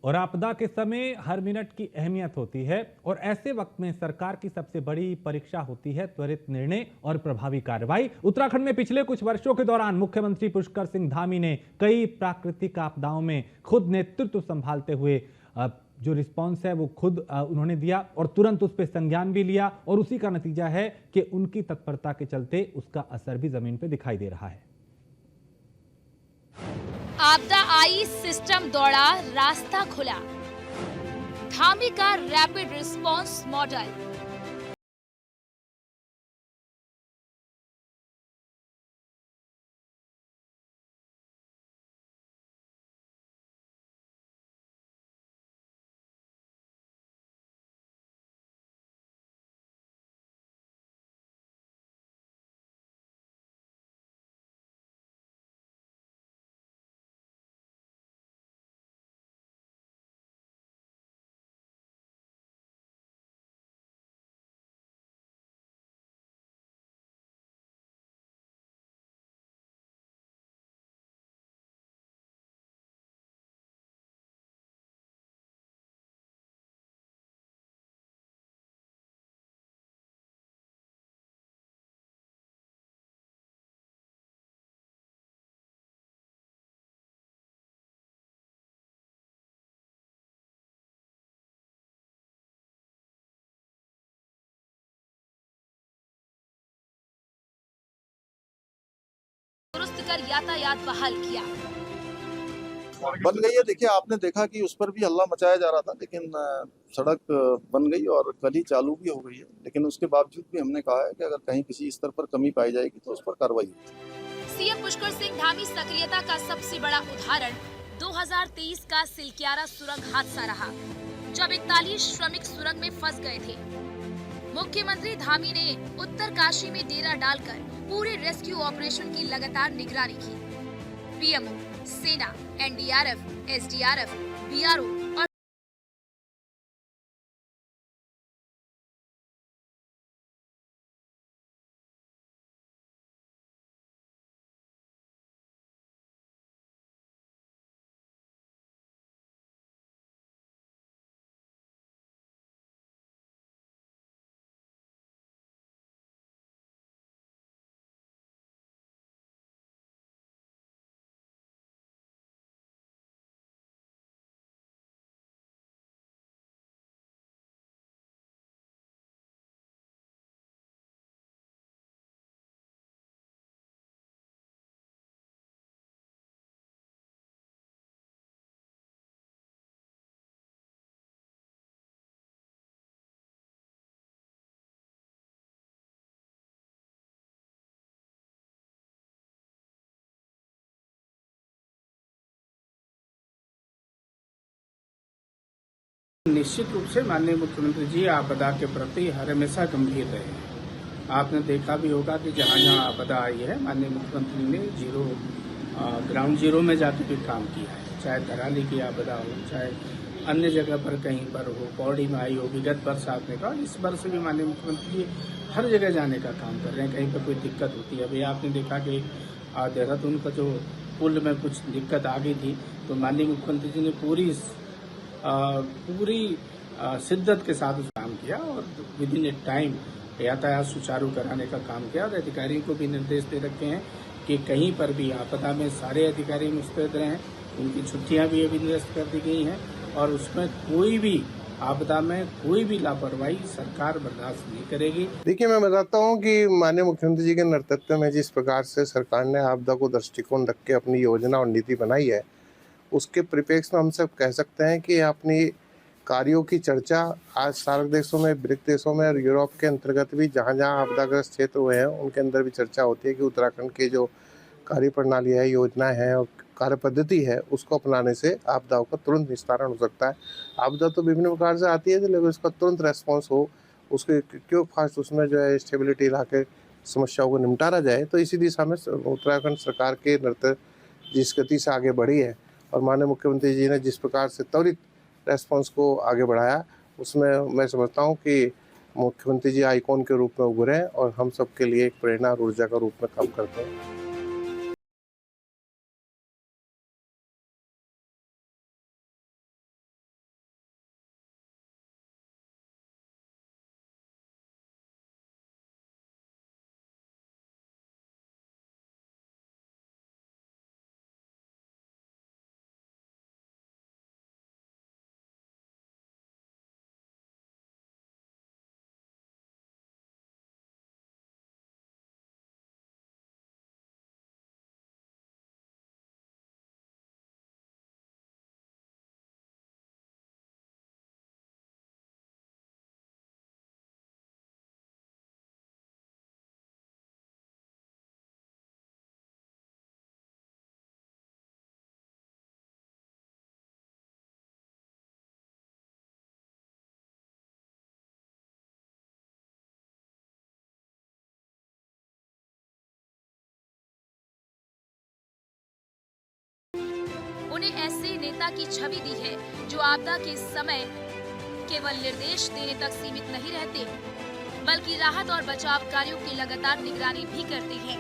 और आपदा के समय हर मिनट की अहमियत होती है और ऐसे वक्त में सरकार की सबसे बड़ी परीक्षा होती है त्वरित निर्णय और प्रभावी कार्रवाई। उत्तराखंड में पिछले कुछ वर्षों के दौरान मुख्यमंत्री पुष्कर सिंह धामी ने कई प्राकृतिक आपदाओं में खुद नेतृत्व संभालते हुए जो रिस्पांस है वो खुद उन्होंने दिया और तुरंत उस पर संज्ञान भी लिया और उसी का नतीजा है कि उनकी तत्परता के चलते उसका असर भी जमीन पर दिखाई दे रहा है। आपदा आई, सिस्टम दौड़ा, रास्ता खुला। धामी का रैपिड रिस्पांस मॉडल। दुरुस्त कर यातायात बहाल किया। बन गई है। देखिए, आपने देखा कि उस पर भी हल्ला मचाया जा रहा था, लेकिन सड़क बन गई और कल ही चालू भी हो गई है। लेकिन उसके बावजूद भी हमने कहा है कि अगर कहीं किसी स्तर पर कमी पाई जाएगी तो उस पर कार्रवाई होगी। सीएम पुष्कर सिंह धामी सक्रियता का सबसे बड़ा उदाहरण 2023 का सिलक्यारा सुरंग हादसा रहा, जब 41 श्रमिक सुरंग में फंस गए थे। मुख्यमंत्री धामी ने उत्तरकाशी में डेरा डालकर पूरे रेस्क्यू ऑपरेशन की लगातार निगरानी की। पीएमओ, सेना, एनडीआरएफ, एसडीआरएफ, बीआरओ और निश्चित रूप से माननीय मुख्यमंत्री जी आपदा के प्रति हर हमेशा गंभीर रहे हैं। आपने देखा भी होगा कि जहाँ जहाँ आपदा आई है माननीय मुख्यमंत्री ने ग्राउंड जीरो में जाकर भी काम किया है। चाहे धराली की आपदा हो, चाहे अन्य जगह पर कहीं पर हो, पौड़ी में आई हो, विगत बरसात में का, इस वर्ष भी माननीय मुख्यमंत्री जी हर जगह जाने का काम कर रहे हैं। कहीं पर कोई दिक्कत होती है, अभी आपने देखा कि देहरादून का जो पुल में कुछ दिक्कत आ गई थी, तो माननीय मुख्यमंत्री जी ने पूरी शिद्दत के साथ उस काम किया और विद इन ए टाइम यातायात सुचारू कराने का काम किया। और अधिकारियों को भी निर्देश दे रखे हैं कि कहीं पर भी आपदा में सारे अधिकारी मुस्तैद रहें। उनकी छुट्टियां भी अभी निरस्त कर दी गई हैं और उसमें कोई भी आपदा में कोई भी लापरवाही सरकार बर्दाश्त नहीं करेगी। देखिए, मैं बताता हूँ कि माननीय मुख्यमंत्री जी के नेतृत्व में जिस प्रकार से सरकार ने आपदा को दृष्टिकोण रख के अपनी योजना और नीति बनाई है, उसके परिप्रेक्ष्य में हम सब कह सकते हैं कि अपनी कार्यों की चर्चा आज सार्क देशों में, ब्रिक्स देशों में और यूरोप के अंतर्गत भी जहाँ जहाँ आपदाग्रस्त क्षेत्र हुए हैं उनके अंदर भी चर्चा होती है कि उत्तराखंड की जो कार्य प्रणाली है, योजनाएं हैं और कार्य पद्धति है, उसको अपनाने से आपदाओं का तुरंत निस्तारण हो सकता है। आपदा तो विभिन्न प्रकार से आती है, लेकिन उसका तुरंत रेस्पॉन्स हो, उसके क्यों फास्ट उसमें जो है स्टेबिलिटी ला के समस्याओं को निपटारा जाए। तो इसी दिशा में उत्तराखंड सरकार के नेतृत्व जिस गति से आगे बढ़ी है और माननीय मुख्यमंत्री जी ने जिस प्रकार से त्वरित रेस्पॉन्स को आगे बढ़ाया, उसमें मैं समझता हूँ कि मुख्यमंत्री जी आइकॉन के रूप में उभरे और हम सबके लिए एक प्रेरणा और ऊर्जा का रूप में काम करते हैं। ऐसे नेता की छवि दी है जो आपदा के समय केवल निर्देश देने तक सीमित नहीं रहते, बल्कि राहत और बचाव कार्यों की लगातार निगरानी भी करते हैं।